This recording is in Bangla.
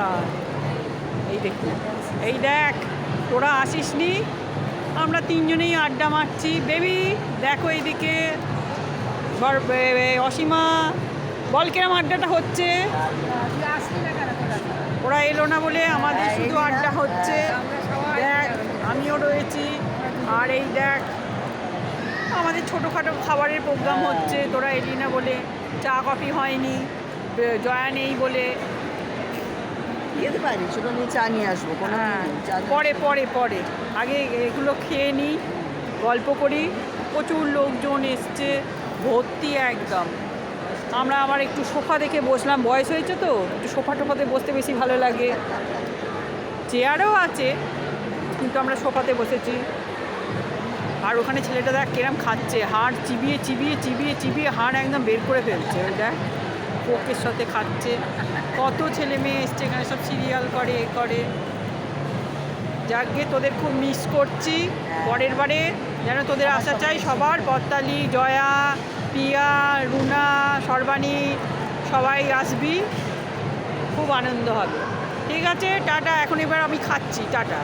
নমস্কার। এই দেখুন, এই দেখ, তোরা আসিসনি, আমরা তিনজনেই আড্ডা মারছি। বেবি দেখো এইদিকে, অসীমা, বল কিরম আড্ডাটা হচ্ছে। ওরা এলো না বলে আমাদের শুধু আড্ডা হচ্ছে। দেখ, আমিও রয়েছি। আর এই দেখ, আমাদের ছোটোখাটো খাবারের প্রোগ্রাম হচ্ছে। তোরা এলি না বলে, চা কফি হয়নি, জয়া নেই বলে। যেতে পারি, ছোটো নিয়ে চা নিয়ে আসবো। হ্যাঁ, পরে পরে পরে আগে এগুলো খেয়ে নিই, গল্প করি। প্রচুর লোকজন এসছে, ভর্তি একদম। আমরা আবার একটু সোফা দেখে বসলাম, বয়স হয়েছে তো একটু সোফা টোফাতে বসতে বেশি ভালো লাগে। চেয়ারও আছে, কিন্তু আমরা সোফাতে বসেছি। আর ওখানে ছেলেটা দেখ কিরম খাচ্ছে, হাড় চিবিয়ে চিবিয়ে চিবিয়ে চিবিয়ে হাড় একদম বের করে ফেলছে। ওই দেখ, কোকের সাথে খাচ্ছে। কত ছেলে মেয়ে এসছে এখানে, সব সিরিয়াল করে এ করে। যাকে তোদের খুব মিস করছি। পরের বারে যেন তোদের আসা চাই সবার। পর্তালি, জয়া, পিয়া, রুনা, সর্বাণী, সবাই আসবি, খুব আনন্দ হবে। ঠিক আছে, টাটা। এখন এবার আমি খাচ্ছি, টাটা।